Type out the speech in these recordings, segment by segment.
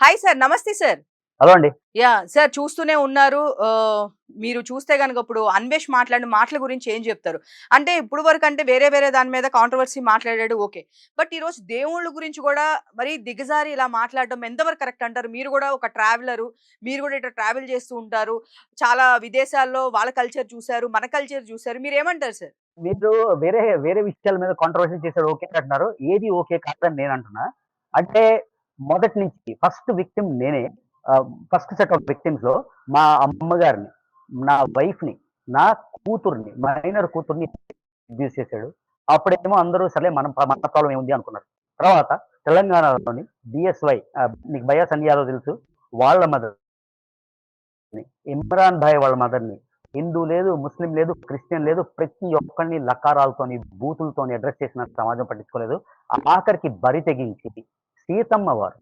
Hi sir. నమస్తే sir. Hello అండి. Sir చూస్తూనే ఉన్నారు. మీరు చూస్తే గనుక ఇప్పుడు అన్వేష్ మాట్లాడిన మాటల గురించి ఏం చెప్తారు? అంటే ఇప్పుడు వరకు అంటే వేరే వేరే దాని మీద కాంట్రోవర్సీ మాట్లాడాడు ఓకే. బట్ ఈరోజు దేవుళ్ళ గురించి గూడా మరీ దిగజారి ఇలా మాట్లాడడం ఎంతవరకు కరెక్ట్ అంటారు? మీరు గూడా ఒక ట్రావెలరు. మీరు గూడా ఇట్లా ట్రావెల్ చేస్తూ ఉంటారు. చాలా విదేశాల్లో వాళ్ళ కల్చర్ చూసారు. మన కల్చర్ చూసారు. మీరేమంటారు సార్? మీరు వేరే వేరే విషయాల మీద కాంట్రోవర్సీ చేసాడు ఓకే అంటున్నారు. ఏది ఓకే కాదని నేనంటున్నా. అంటే మొదటి నుంచి ఫస్ట్ విక్టిమ్ నేనే. ఫస్ట్ సెట్ ఆఫ్ విక్టిమ్స్‌లో మా అమ్మగారిని, నా వైఫ్‌ని, నా కూతుర్ని, మైనర్ కూతుర్ని అబ్యూజ్ చేసాడు. అప్పుడేమో అందరూ సర్లే మన ప్రాబ్లమ్ ఏముంది అనుకున్నారు. తర్వాత తెలంగాణలోని బీఎస్‌వై మీకు బయాస్ అని యాదవ్ తెలుసు. వాళ్ళ మదర్‌ని, ఇమ్రాన్ భాయ్ వాళ్ళ మదర్‌ని హిందూ లేదు, ముస్లిం లేదు, క్రిస్టియన్ లేదు. ప్రతి ఒక్కడిని లకారాలతోని, బూతులతోని అడ్రెస్ చేసిన సమాజం పట్టించుకోలేదు. ఆఖరికి బరి తెగించి సీతమ్మ వారు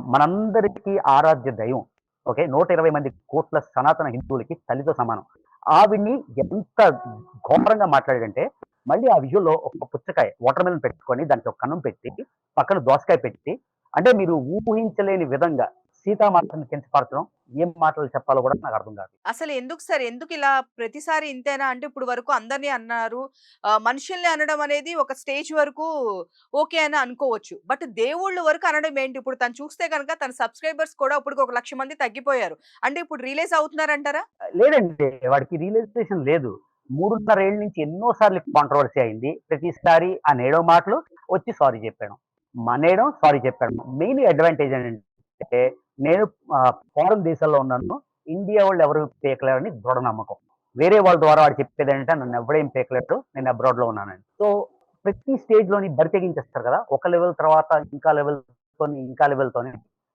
మనందరికీ ఆరాధ్య దైవం. ఓకే. 120 మంది కోట్ల సనాతన హిందువులకి తల్లితో సమానం. ఆవిడ్ని ఎంత ఘోరంగా మాట్లాడాడంటే, మళ్ళీ ఆ విజువల్‌లో ఒక పుచ్చకాయ వాటర్ మెలన్ పెట్టుకొని దానికి ఒక కన్నం పెట్టి, పక్కన దోసకాయ పెట్టి, అంటే మీరు ఊహించలేని విధంగా సీతామాతని కించపరచడం, ఏం మాటలు చెప్పాలో కూడా నాకు అర్థం కాదు. అసలు ఎందుకు సార్? ఎందుకిలా ప్రతిసారి ఇంతేనా? అంటే ఇప్పుడు వరకు అందరిని అన్నారు. మనుషుల్ని అనడం అనేది ఒక స్టేజ్ వరకు ఓకే అని అనుకోవచ్చు. బట్ దేవుళ్ళ వరకు అనడం ఏంటి? ఇప్పుడు తను చూస్తే గనక తన సబ్‌స్క్రైబర్స్ కూడా ఇప్పటికి ఒక 1,00,000 మంది తగ్గిపోయారు. అంటే ఇప్పుడు రియలైజ్ అవుతున్నారంటారా? లేదండి. వాడికి రియలైజేషన్ లేదు. 3.5 ఏళ్ల నుంచి ఎన్నో సార్లు కాంట్రోవర్సీ అయింది. ప్రతిసారి అనేయడం మాటలు, వచ్చి సారీ చెప్పాడు. మనేయడం, సారీ చెప్పాడు. మెయిన్ అడ్వాంటేజ్ ఏంటంటే, నేను ఫారెన్ దేశాల్లో ఉన్నాను. ఇండియా వాళ్ళు ఎవరు పీకలేరని దృఢ నమ్మకం. వేరే వాళ్ళ ద్వారా వాడు చెప్పేదేంటంటే నన్ను ఎవడేం పీకలేడు. నేను అబ్రాడ్‌లో ఉన్నానని. సో, ప్రతి స్టేజ్‌లోని బరి తెగించేస్తారు కదా! ఒక లెవెల్ తర్వాత ఇంకా లెవెల్‌తోని, ఇంకా లెవెల్‌తోని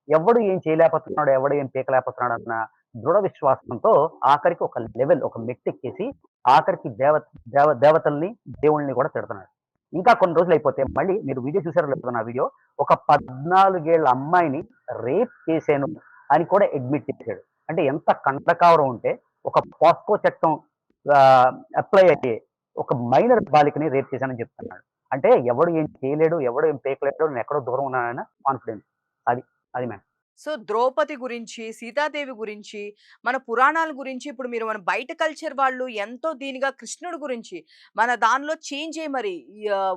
ఎవడు ఏం చేయలేకపోతున్నాడు, ఎవడు ఏం పీకలేకపోతున్నాడు అన్న దృఢ విశ్వాసంతో ఆఖరికి ఒక లెవెల్, ఒక మెట్టెక్కేసి ఆఖరికి దేవతల్ని, దేవుళ్ళని కూడా తిడుతున్నాడు. ఇంకా కొన్ని రోజులయిపోతే మళ్ళీ మీరు వీడియో చూసారో లేదో నా వీడియో, ఒక 14 ఏళ్ల అమ్మాయిని రేప్ చేశాను అని కూడా అడ్మిట్ చేశాడు. అంటే ఎంత కండకావరం ఉంటే ఒక పోస్కో చట్టం ఆహ్, అప్లై అయ్యి ఒక మైనర్ బాలికని రేప్ చేశానని చెప్తున్నాడు. అంటే ఎవడు ఏం చేయలేడు, ఎవడు ఏం పీకలేడు, నేనెక్కడో దూరం ఉన్నానన్న కాన్ఫిడెన్స్. అది. అది మ్యాటర్. సో, 'ద్రౌపది' గురించి, 'సీతాదేవి' గురించి, మన పురాణాల గురించి ఇప్పుడు మీరు మన బయట కల్చర్ వాళ్ళు ఎంతో దీనిగా కృష్ణుడి గురించి మన దానిలో చేంజ్ అయ్యి మరి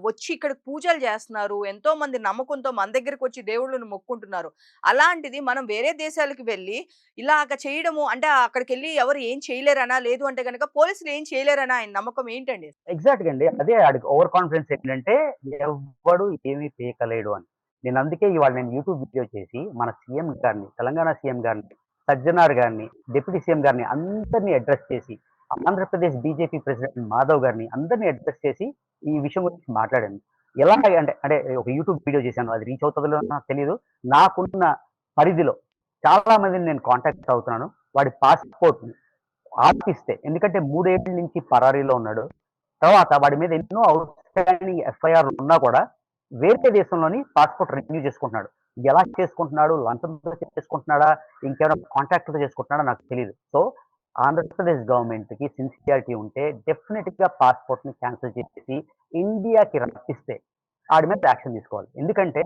వచ్చి ఇక్కడ పూజలు చేస్తున్నారు. ఎంతోమంది నమ్మకంతో మన దగ్గరకొచ్చి దేవుళ్ళని మొక్కుంటున్నారు. అలాంటిది మనం వేరే దేశాలకు వెళ్లి ఇలాగ చేయడము అంటే అక్కడికెళ్లి ఎవరు ఏం చేయలేరనా? లేదు అంటే గనక పోలీసులు ఏం చేయలేరనా? ఆయన నమ్మకం ఏంటండి? ఎగ్జాక్ట్‌గా అండి. అదే ఆడికి ఓవర్ కాన్ఫిడెన్స్ ఏంటంటే ఎవ్వడు ఏమి పీకలేడు అని. నేను అందుకే ఇవాళ యూట్యూబ్ వీడియో చేసి మన సీఎం గారిని, తెలంగాణ సీఎం గారిని, సజ్జనార్ గారిని, డిప్యూటీ సీఎం గారిని అందరిని అడ్రెస్ చేసి, ఆంధ్రప్రదేశ్ బీజేపీ ప్రెసిడెంట్ మాధవ్ గారిని అందరిని అడ్రెస్ చేసి ఈ విషయం గురించి మాట్లాడాను. ఎలాగ అంటే అంటే ఒక యూట్యూబ్ వీడియో చేశాను. అది రీచ్ అవుతదో లేదో నాకు తెలీదు. నాకున్న పరిధిలో చాలా మందిని నేను కాంటాక్ట్ అవుతున్నాను. వాడి పాస్‌పోర్ట్‌ని ఆపిస్తే ఎందుకంటే 3 ఏళ్ల నుంచి పరారీలో ఉన్నాడు. తర్వాత వాడి మీద ఎన్నో ఔట్‌స్టాండింగ్ ఎఫ్ఐఆర్‌లు ఉన్నా కూడా వేరే దేశంలోని పాస్‌పోర్ట్ రెన్యూ చేసుకుంటున్నాడు. ఎలా చేసుకుంటున్నాడు? లంచంతో చేసుకుంటున్నాడా? ఇంకేమైనా కాంట్రాక్ట్‌తో చేసుకుంటున్నాడా నాకు తెలీదు. సో, ఆంధ్రప్రదేశ్ గవర్నమెంట్‌కి సిన్సియారిటీ ఉంటే డెఫినిట్‌గా పాస్‌పోర్ట్‌ని క్యాన్సెల్ చేసేసి ఇండియాకి రప్పిస్తే ఆడి మీద యాక్షన్ తీసుకోవాలి. ఎందుకంటే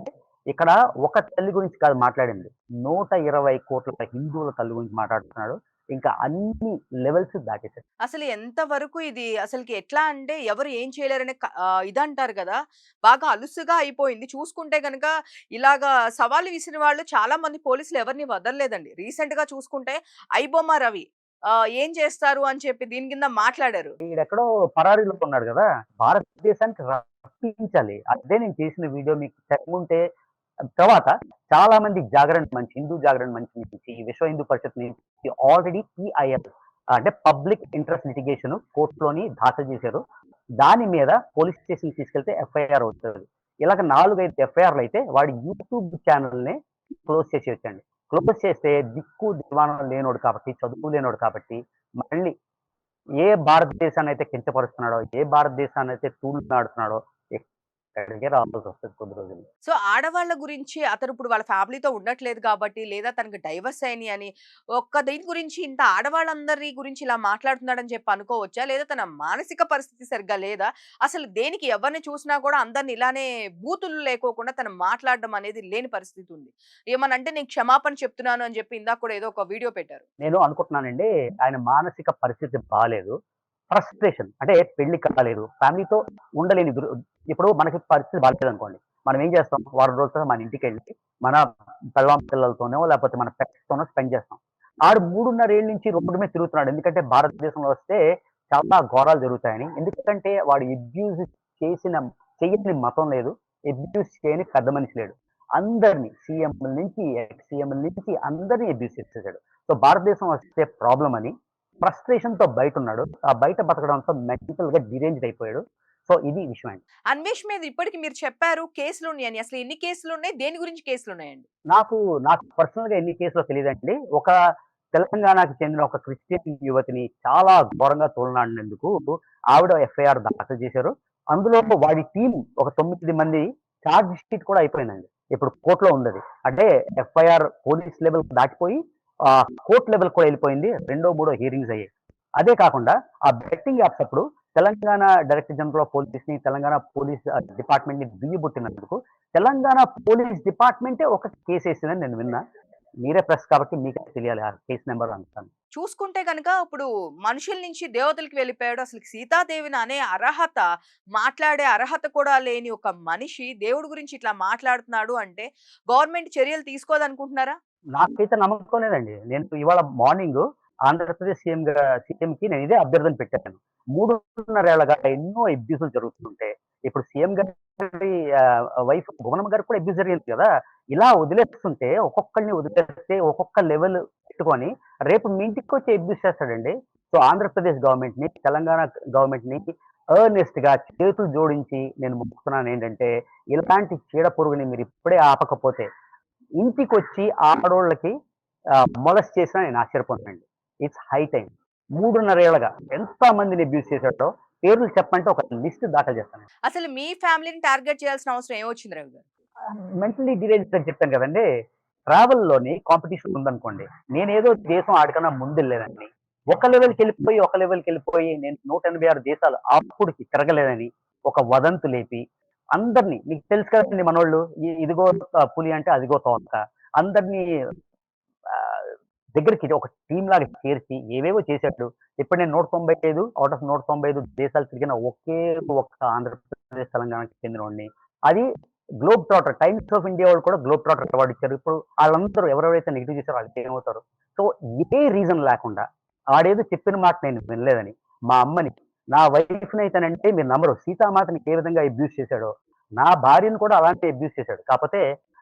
ఇక్కడ ఒక తల్లి గురించి కాదు మాట్లాడింది. 120,00,00,000 హిందువుల తల్లి గురించి మాట్లాడుతున్నాడు. ఇంకా అన్ని లెవెల్స్ దాటేసాడు. అసలు ఎంత వరకు ఇది అసలకి ఎట్లా అంటే ఎవరు ఏం చేయలేరనే ఇదంటారు గదా! బాగా అలుసుగా అయిపోయింది. చూసుకుంటే గనక ఇలాగా సవాలు విసిరిన వాళ్ళు చాలా మంది పోలీసులు ఎవరిని వదలలేదండి. రీసెంట్‌గా చూసుకుంటే ఐబొమ్మ రవి ఏం చేస్తారు అని చెప్పి దీని కింద మాట్లాడారు. ఈడెక్కడో పరారీలో ఉన్నాడు గదా! భారతదేశానికి రప్పించాలి. అదే నేను చేసిన వీడియో మీకు టైముంటే తర్వాత చాలా మంది జాగరణ మంచ్, హిందూ జాగరణ మంచ్ నుంచి, విశ్వ హిందూ పరిషత్ నుంచి ఆల్రెడీ పీఐఎల్ అంటే పబ్లిక్ ఇంట్రెస్ట్ లిటిగేషన్ కోర్ట్‌లోని దాఖలు చేశారు. దాని మీద పోలీస్ స్టేషన్‌కి తీసుకెళ్తే ఎఫ్ఐఆర్ అవుతది. ఇలాగ 4, 5 ఎఫ్ఐఆర్‌లయితే వాడి యూట్యూబ్ ఛానెల్‌నే క్లోజ్ చేసేయొచ్చండి. క్లోజ్ చేస్తే దిక్కు దివాణం లేనోడు కాబట్టి, చదువు లేనోడు కాబట్టి మళ్ళీ ఏ భారతదేశాన్నయితే కించపరుస్తున్నాడో, ఏ భారతదేశాన్నయితే తూలునాడుతున్నాడో ఇక్కడికే రావాల్సొస్తది కొద్ది రోజులు. సో, ఆడవాళ్ళ గురించి అతను ఇప్పుడు వాళ్ళ ఫ్యామిలీతో ఉండట్లేదు కాబట్టి, లేదా తనకి డైవర్స్ అయినియి అని, ఒక్క దీని గురించి ఇంత ఆడవాళ్ళందరి గురించి ఇలా మాట్లాడుతున్నాడని చెప్పి అనుకోవచ్చా? లేదా తన మానసిక పరిస్థితి సరిగ్గా లేదా? అసలు దేనికి ఎవరిని చూసినా కూడా అందరిని ఇలానే బూతులు లేకోకుండా తను మాట్లాడడం అనేది లేని పరిస్థితి ఉంది. ఏమనంటే నేను క్షమాపణ చెప్తున్నాను అని చెప్పి ఇందాక కూడా ఏదో ఒక వీడియో పెట్టారు. నేను అనుకుంటున్నానండి, ఆయన మానసిక పరిస్థితి బాలేదు. ఫ్రస్ట్రేషన్ అంటే పెళ్లి కాలేదు. ఫ్యామిలీతో ఉండలేని ఇప్పుడు మనకి పరిస్థితి బాలేదనుకోండి. మనం ఏం చేస్తాం? వారం రోజుల తర్వాత మన ఇంటికెళ్ళి, మన పెళ్ళాం పిల్లలతోనో, లేకపోతే మన పెట్స్‌తోనో స్పెండ్ చేస్తాం. ఆడు 3.5 ఏళ్ల నుంచి రోడ్డు మీద తిరుగుతున్నాడు. ఎందుకంటే భారతదేశంలో వస్తే చాలా ఘోరాలు జరుగుతాయని. ఎందుకంటే వాడు అబ్యూజ్ చేసిన చెయ్యని మతం లేదు. అబ్యూజ్ చేయని పెద్ద మనిషి లేడు. అందరిని సీఎంల నుంచి, ఎక్స్ సీఎంల నుంచి అందరిని అబ్యూజ్ చేసేసాడు. సో భారతదేశం వస్తే ప్రాబ్లమ్ అని ఫ్రస్ట్రేషన్‌తో బయటున్నాడు. ఆ బయట బతకడంతో మెంటల్‌గా డిరేంజ్డ్ అయిపోయాడు. సో ఇది విషయం అండి. అన్వేష్ మీద ఇప్పటికి మీరు చెప్పారు కేసులున్నాయని. అసలు ఎన్ని కేసులున్నాయి? దేని గురించి కేసులున్నాయండి? నాకు నాకు పర్సనల్‌గా ఎన్ని కేసులో తెలీదండి. ఒక తెలంగాణకి చెందిన ఒక క్రిస్టియన్ యువతిని చాలా ఘోరంగా తోలనాడినందుకు ఆవిడ ఎఫ్ఐఆర్ దాఖలు చేశారు. అందులో వాడి టీమ్ ఒక 9 మంది చార్జ్ షీట్ కూడా అయిపోయిందండి. ఇప్పుడు కోర్ట్‌లో ఉందది. అంటే ఎఫ్ఐఆర్ పోలీస్ లెవెల్ దాటిపోయి కోర్ట్ లెవెల్ కూడా ఎళ్ళిపోయింది. రెండో, మూడో హియరింగ్స్ అయ్యాయి. అదే కాకుండా ఆ బెట్టింగ్ యాప్స్ అప్పుడు తెలంగాణ డైరెక్టర్ జనరల్ ఆఫ్ పోలీస్‌ని, తెలంగాణ పోలీస్ డిపార్ట్‌మెంట్‌ని దుయ్యబట్టినందుకు తెలంగాణ పోలీస్ డిపార్ట్‌మెంటే ఒక కేసేసిందని నేను విన్నా. మీరే ప్రెస్ కాబట్టి మీకే తెలియాలి ఆ కేస్ నంబర్ అంతాను. చూసుకుంటే గనక ఇప్పుడు మనుషుల నుంచి దేవతలకి వెళ్ళిపోయాడు. అసలు సీతాదేవిని అనే అర్హత, మాట్లాడే అర్హత కూడా లేని ఒక మనిషి దేవుడి గురించి ఇట్లా మాట్లాడుతున్నాడు అంటే గవర్నమెంట్ చర్యలు తీసుకోదనుకుంటున్నారా? నాకైతే నమ్మకం లేదండి. నేను ఇవాళ మార్నింగు ఆంధ్రప్రదేశ్ సీఎంకి నేను ఇదే అభ్యర్థన పెట్టాను. 3.5 ఏళ్లుగా ఎన్నో అబ్యూసులు జరుగుతుంటే, ఇప్పుడు సీఎం గారి వైఫ్ భువనమ్మ గారికి కూడా అబ్యూస్ జరిగింది కదా! ఇలా వదిలేస్తుంటే ఒక్కొక్కళ్ళని వదిలేస్తే ఒక్కొక్క లెవెల్ పెట్టుకొని రేపు మీ ఇంటికొచ్చి అబ్యూస్ చేస్తాడండి. సో ఆంధ్రప్రదేశ్ గవర్నమెంట్‌ని, తెలంగాణ గవర్నమెంట్‌ని ఎర్నెస్ట్‌గా చేతులు జోడించి నేను మొక్కుతున్నానేంటంటే, ఇలాంటి చీడ పురుగుని మీరు ఇప్పుడే ఆపకపోతే ఇంటికొచ్చి ఆడోళ్ళకి మొలెస్ట్ చేసినా నేను ఆశ్చర్యపోనునండి. It's high time. 3.5 ఏళ్లుగా ఎంత మందిని అబ్యూజ్ చేశాడో పేర్లు చెప్పమంటే ఒక లిస్ట్ దాఖలు చేస్తాను. అసలు మీ ఫ్యామిలీని టార్గెట్ చేయాల్సిన అవసరం ఏమొచ్చింది రవి గారు? మెంటల్లీ డిరేజ్డ్ అని చెప్పాను కదండీ! ట్రావెల్‌లోని కాంపిటీషన్ ఉందనుకోండి. నేనేదో దేశం ఆడికన్నా ముందెళ్ళేదాన్ని. ఒక లెవెల్‌కెళ్ళిపోయి నేను 186 దేశాలు అప్పుడికి తిరగలేదని ఒక వదంతు లేపి అందరిని మీకు తెలుసు కదండీ మనోళ్ళు ఇదిగో పులి అంటే అదిగో తోక. అందరిని ఆహ్, దగ్గరికి ఒక టీమ్‌లాగా చేర్చి ఏవేవో చేశాడు. ఇప్పుడు నేను 195 ఔట్ ఆఫ్ 195 దేశాలు తిరిగిన ఒకే ఒక్క ఆంధ్రప్రదేశ్, తెలంగాణకి చెందినోడిని. అది globe trotter times of India వాళ్ళు కూడా గ్లోబ్ ట్రాటర్ అవార్డ్ ఇచ్చారు. ఇప్పుడు ఆళ్ళందరూ ఎవరెవరైతే నెగెటివ్ చేశారో వాళ్ళకి ఏమవుతారు? సో ఏ రీజన్ లేకుండా ఆడేదో చెప్పిన మాట నేను వినలేదని మా అమ్మని, నా వైఫ్‌నైతేనంటే మీరు నమ్మరు. సీతామాతని ఏ విధంగా అబ్యూజ్ చేశాడో, నా భార్యను కూడా అలాంటి అబ్యూజ్ చేశాడు. కాపోతే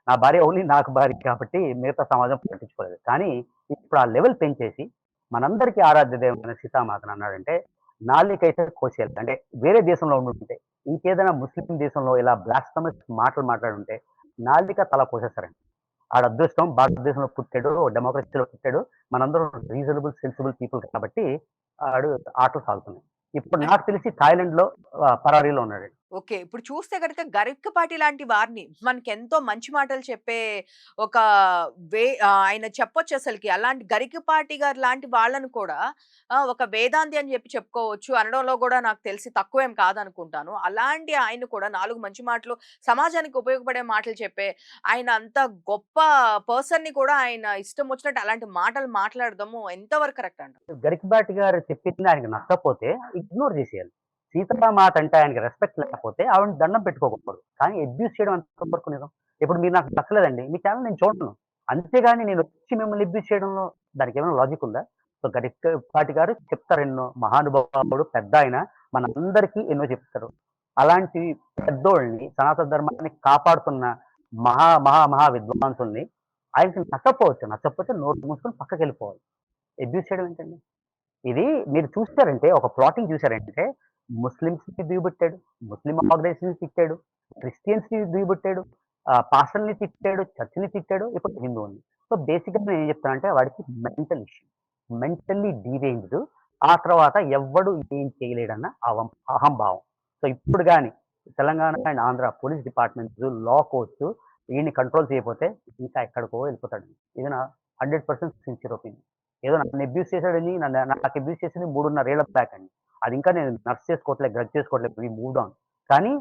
నా భార్య ఓన్లీ నాకు భార్య కాబట్టి మిగతా సమాజం పట్టించుకోలేదు. కానీ ఇప్పుడు ఆ లెవెల్ పెంచేసి మనందరికీ ఆరాధ్య దైవమైన సీతామాతను అన్నాడంటే నాలుకైతే కోసేయాలి. అంటే వేరే దేశంలో ఉండుంటే ఇంకేదైనా ముస్లిం దేశంలో ఇలా బ్లాస్ఫెమస్ మాటలు మాట్లాడుంటే నాలిక తల కోసేస్తారండి. ఆడ అదృష్టం భారతదేశంలో పుట్టాడు, డెమోక్రసీలో పుట్టాడు. మనందరం రీజనబుల్, సెన్సిబుల్ పీపుల్ కాబట్టి ఆడు ఆటలు సాగుతున్నాయి. ఇప్పుడు నాకు తెలిసి థాయిలాండ్‌లో పరారీలో ఉన్నాడండి. ఓకే. ఇప్పుడు చూస్తే గనక గరిక్కపాటి లాంటి వారిని మనకెంతో మంచి మాటలు చెప్పే ఒక ఆయన చెప్పొచ్చసలకి. అలాంటి గరికపాటి గారు లాంటి వాళ్ళని కూడా ఒక వేదాంతి అని చెప్పి చెప్పుకోవచ్చు. అనడంలో గూడా నాకు తెలిసి తక్కువేం కాదనుకుంటాను. అలాంటి ఆయన కూడా 4 మంచి మాటలు సమాజానికి ఉపయోగపడే మాటలు చెప్పే ఆయన అంత గొప్ప పర్సన్‌ని కూడా ఆయన ఇష్టం వచ్చినట్టు అలాంటి మాటలు మాట్లాడడము ఎంతవరకు కరెక్ట్ అంటారు? గరికబాటి గారు చెప్పింది ఆయనకి నచ్చకపోతే ఇగ్నోర్ చేసేయాలి. సీతామాత అంటే ఆయనకి రెస్పెక్ట్ లేకపోతే ఆవిడని దండం పెట్టుకోకూడదు. కానీ అబ్యూజ్ చేయడం ఎంతవరకు నిజం? ఇప్పుడు మీరు నాకు నచ్చలేదండి. మీ ఛానెల్ నేను చూడను. అంతేగాని నేనొచ్చి మిమ్మల్ని అబ్యూజ్ చేయడంలో దానికేమైనా లాజిక్ ఉందా? సో గరికపాటి గారు చెప్తారు ఎన్నో. మహానుభావుడు, పెద్దాయన మనందరికీ ఎన్నో చెప్తారు. అలాంటి పెద్దోళ్ళని, సనాతన ధర్మాన్ని కాపాడుతున్న మహా విద్వాంసుల్ని ఆయనకి నచ్చకపోవచ్చు. నచ్చకపోతే నోరు మూసుకొని పక్కకెళ్ళిపోవాలి. అబ్యూజ్ చేయడం ఏంటండి? ఇది మీరు చూసారంటే ఒక ప్లాటింగ్ చూసారంటే ముస్లిమ్స్‌ని దుయ్యబట్టాడు. ముస్లిం ఆర్గనైజేషన్‌ని తిట్టాడు. క్రిస్టియన్స్‌ని దుయ్యబట్టాడు. పాస్టర్‌ని తిట్టాడు. చర్చ్‌ని తిట్టాడు. ఇప్పుడు హిందువుని. సో బేసిక్‌గా నేను ఏం చెప్తానంటే వాడికి మెంటల్ ఇష్యూ. మెంటల్లీ డీరేంజ్డ్. ఆ తర్వాత ఎవ్వడు ఏం చేయలేడన్న అహంభావం. సో ఇప్పుడు గాని Telangana and Andhra police departments, law courts ఈయన్ని కంట్రోల్ చేయకపోతే ఇంకా ఎక్కడికో వెళ్ళిపోతాడు. ఇది నా 100% సిన్సియర్ ఒపీనియన్. ఏదో నన్ను అబ్యూస్ చేసాడని నాకు అబ్యూస్ చేసింది 3.5 ఏళ్ల బ్యాక్ అండి. అది ఇంకా నేను నర్స్ చేసుకోవట్లేదు, గ్రడ్జ్ చేసుకోవట్లేదు. We moved on. కానీ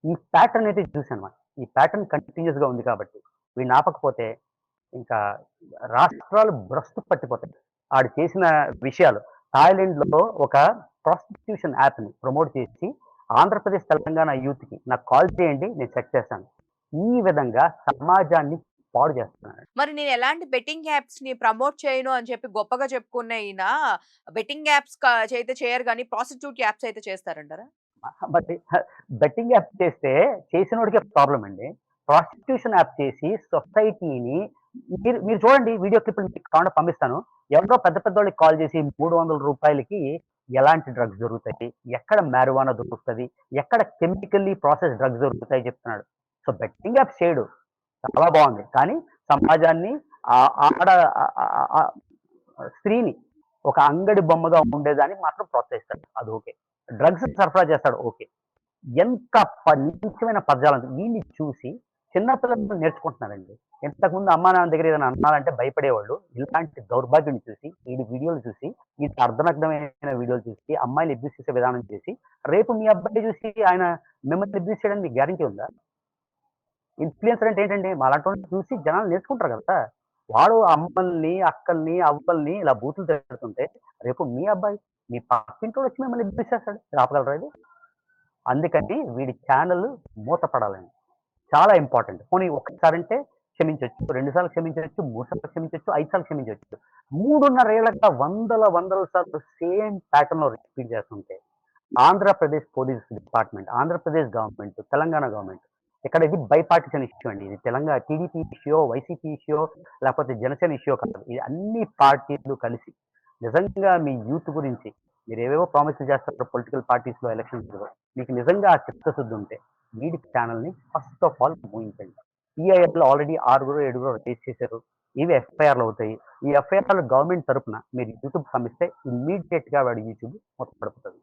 ఈ ప్యాటర్న్ అయితే చూసానన్నమాట. ఈ ప్యాటర్న్ కంటిన్యూయస్‌గా ఉంది కాబట్టి వీడిని ఆపకపోతే ఇంకా రాష్ట్రాలు భ్రష్టు పట్టిపోతాయి. ఆడు చేసిన విషయాలు థాయిలాండ్‌లో ఒక ప్రాస్టిట్యూషన్ యాప్‌ని ప్రమోట్ చేసి ఆంధ్రప్రదేశ్, తెలంగాణ యూత్‌కి నాకు కాల్ చేయండి నేను సెట్ చేస్తాను. ఈ విధంగా సమాజాన్ని పాడు చేస్తున్నాడు. మరి నేను ఎలాంటి బెట్టింగ్ యాప్స్‌ని ప్రమోట్ చేయను అని చెప్పి గొప్పగా చెప్పుకున్న ఈయన బెట్టింగ్ యాప్స్ అయితే చేయరు గానీ ప్రాస్టిట్యూట్ యాప్స్ అయితే చేస్తారంటారా? బట్ బెట్టింగ్ యాప్ చేస్తే చేసినోడికే ప్రాబ్లమ్ అండి. ప్రాస్టిట్యూషన్ యాప్ చేసి సొసైటీని మీరు మీరు చూడండి వీడియో క్లిప్‌లు మీకు కావాలంటే పంపిస్తాను. ఎవరో పెద్ద పెద్దోళ్ళకి కాల్ చేసి రూ. 300కి ఎలాంటి డ్రగ్స్ దొరుకుతాయి? ఎక్కడ మారిజువానా దొరుకుతది? ఎక్కడ కెమికల్లీ ప్రాసెస్ డ్రగ్స్ దొరుకుతాయి చెప్తున్నాడు. సో బెట్టింగ్ యాప్స్ చేయడు. చాలా బాగుంది. కానీ సమాజాన్ని ఆడ స్త్రీని ఒక అంగడి బొమ్మగా ఉండేదానికి మాత్రం ప్రోత్సహిస్తాడు. అది ఓకే. డ్రగ్స్ సరఫరా చేస్తాడు ఓకే. ఎంత నీచమైన పదజాలం వీడిని చూసి చిన్న పిల్లలు నేర్చుకుంటున్నారండి. ఇంతకుముందు అమ్మా నాన్న దగ్గర ఏదైనా అన్నారంటే భయపడేవాళ్ళు. ఇలాంటి దౌర్భాగ్యం చూసి, వీడి వీడియోలు చూసి, వీటి అర్ధనగ్నమైన వీడియోలు చూసి, అమ్మాయిని అబ్యూస్ చేసే విధానం చేసి, రేపు మీ అబ్బాయి చూసి ఆయన మిమ్మల్ని అబ్యూస్ చేయడానికి మీకు గ్యారంటీ ఉందా? ఇన్‌ఫ్లుయెన్సర్ అంటే ఏంటండి? మాలాంటోళ్ళని చూసి జనాలు నేర్చుకుంటారు కదా! వాడు అమ్మల్ని, అక్కల్ని, అవ్వల్ని ఇలా బూతులు తిడుతుంటే, రేపు మీ అబ్బాయి, మీ పక్కింటోడు వచ్చి మిమ్మల్ని అబ్యూస్ చేస్తాడు. మీరు ఆపగలరా ఇది? అందుకని వీడి ఛానెల్ మూతపడాలండి. చాలా ఇంపార్టెంట్. పోనీ ఒక్కసారంటే క్షమించొచ్చు. 2 సార్లు క్షమించొచ్చు, 3 సార్లు క్షమించొచ్చు, 5 సార్లు క్షమించొచ్చు. 3.5 ఏళ్లుగా వందల సార్లు సేమ్ ప్యాటర్న్‌లో రిపీట్ చేస్తుంటే, Andhra Pradesh police department, Andhra Pradesh government, Telangana government ఇక్కడ ఇది బైపార్టిజన్ ఇష్యూ అండి. ఇది టీడీపీ ఇష్యూయో, వైసీపీ ఇష్యూయో, లేకపోతే జనసేన ఇష్యూయో కాదు. ఇది అన్ని పార్టీలు కలిసి నిజంగా మీ యూత్ గురించి మీరేవేవో ప్రామిస్‌లు చేస్తారు పొలిటికల్ పార్టీస్‌లో ఎలక్షన్స్‌లో. మీకు నిజంగా ఆ చిత్తశుద్ధి ఉంటే వీడి ఛానెల్‌ని ఫస్ట్ ఆఫ్ ఆల్ మూయించండి. సిఐఏలో ఆల్రెడీ 6, 7 రిలీజ్ చేశారు. ఇవి ఎఫ్ఐఆర్‌లు అవుతాయి. ఈ ఎఫ్ఐఆర్‌లు గవర్నమెంట్ తరపున మీరు యూట్యూబ్ పంపిస్తే ఇమ్మీడియేట్‌గా వాడి యూట్యూబ్ మూతపడిపోతది.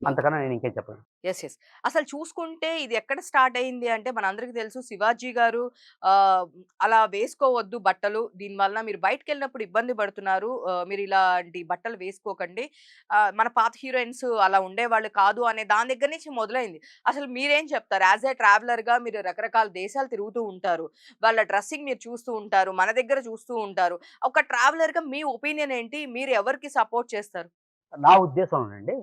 ఓకే. అంతకన్నా నేను ఇంకేం చెప్పలేను. యెస్. అసలు చూసుకుంటే ఇది ఎక్కడ స్టార్ట్ అయింది అంటే మనందరికీ తెలుసు 'శివాజీ' గారు అలా వేసుకోవద్దు బట్టలు. దీనివలన మీరు బయటికెళ్ళినప్పుడు ఇబ్బంది పడుతున్నారు. మీరు ఇలాంటి బట్టలు వేసుకోకండి. మన పాత హీరోయిన్స్ అలా ఉండేవాళ్ళు కాదు అనే దాని దగ్గర నుంచి మొదలైంది. అసలు మీరేం చెప్తారు? యాస్ ఎ ట్రావెలర్‌గా మీరు రకరకాల దేశాలు తిరుగుతూ ఉంటారు. వాళ్ళ డ్రెస్సింగ్ మీరు చూస్తూ ఉంటారు. మన దగ్గర చూస్తూ ఉంటారు. ఒక ట్రావెలర్‌గా మీ ఒపీనియన్ ఏంటి? మీరు ఎవరికి సపోర్ట్ చేస్తారు? నా ఉద్దేశంలోనండి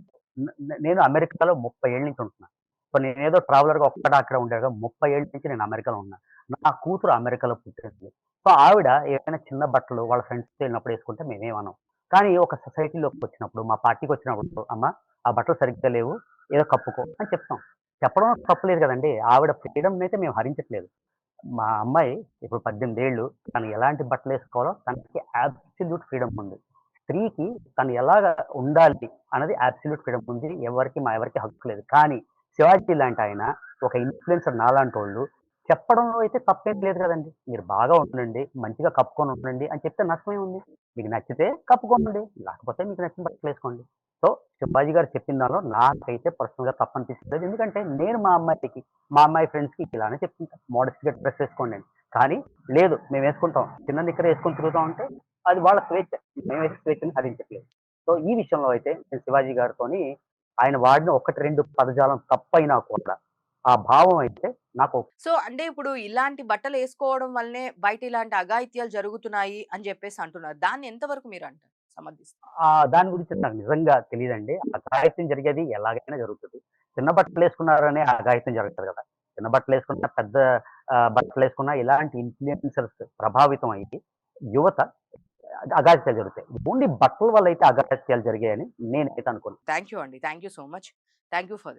నేను అమెరికాలో 30 ఏళ్ల నుంచి ఉంటున్నా. సో నేనేదో ట్రావెలర్‌గా అక్కడ అక్కడ ఉండేగా 30 ఏళ్ల నుంచి నేను అమెరికాలో ఉన్నా. నా కూతురు అమెరికాలో పుట్టింది. సో ఆవిడ ఏవైనా చిన్న బట్టలు వాళ్ళ ఫ్రెండ్స్‌తో వెళ్ళినప్పుడు ఏసుకుంటే మేమేమనం. కానీ ఒక సొసైటీలోకి వచ్చినప్పుడు, మా పార్టీకి వచ్చినప్పుడు, "అమ్మ ఆ బట్టలు సరిగ్గా లేవు. ఏదో కప్పుకో" అని చెప్తాం. చెప్పడం తప్పు లేదు కదండీ! ఆవిడ ఫ్రీడమ్‌నైతే మేము హరించట్లేదు. మా అమ్మాయి ఇప్పుడు 18 ఏళ్ళు. తను ఎలాంటి బట్టలేసుకోవాలో తనకి అబ్సల్యూట్ ఫ్రీడమ్ ఉంది. స్త్రీకి తను ఎలాగా ఉండాలి అన్నది అబ్సల్యూట్ ఫ్రీడమ్ ఉంది. ఎవరికీ హక్కు లేదు. కానీ శివాజీ లాంటి ఆయన ఒక ఇన్‌ఫ్లుయెన్సర్ నాలాంటోళ్ళు చెప్పడంలో అయితే తప్పేం లేదు కదండీ! మీరు బాగా ఉండండి, మంచిగా కప్పుకొని ఉండండి అని చెప్తే నష్టమేముంది? మీకు నచ్చితే కప్పుకోండి. లేకపోతే మీకు నచ్చిన బట్టలేసుకోండి. సో శివాజీ గారు చెప్పిన దానిలో నాకైతే పర్సనల్‌గా తప్పనిపించలేదు. ఎందుకంటే నేను మా అమ్మాయి ఫ్రెండ్స్‌కి ఇలానే చెప్తుంటా. మోడెస్ట్‌గా డ్రెస్ ఏసుకోండి అని. కానీ లేదు మేమేసుకుంటాం. చిన్న నిక్కర్ ఏసుకొని తిరుగుతాం అంటే అది వాళ్ళ స్వేచ్ఛ. మేమైతే స్వేచ్ఛని హరించట్లేదు. సో ఈ విషయంలో అయితే నేను శివాజీ గారితోని ఆయన వాడిన 1, 2 పదజాలం తప్పైనా కూడా ఆ భావం అయితే నాకు సో, అంటే ఇప్పుడు ఇలాంటి బట్టలేసుకోవడం వల్లనే బయట ఇలాంటి అఘాయిత్యాలు జరుగుతున్నాయి అని జెప్పేసి అంటున్నారు. దాన్ని ఎంతవరకు మీరంటారు? సమర్థిస్తారు? దాని గురించి నాకు నిజంగా తెలీదండి. అఘాయిత్యం జరిగేది ఎలాగైనా జరుగుతది. చిన్న బట్టలేసుకున్నారనే అఘాయిత్యం జరగదు కదా! చిన్న బట్టలేసుకున్న, పెద్ద బట్టలేసుకున్న ఇలాంటి ఇన్‌ఫ్లుయెన్సర్స్ ప్రభావితం అయ్యి యువత అఘాయిత్యాలు జరుగుతాయి. ఓన్లీ బట్టల వల్ల అయితే అఘాయిత్యాలు జరిగాయని నేనైతే అనుకోను. థాంక్ యూ అండి. Thank you so much. Thank you for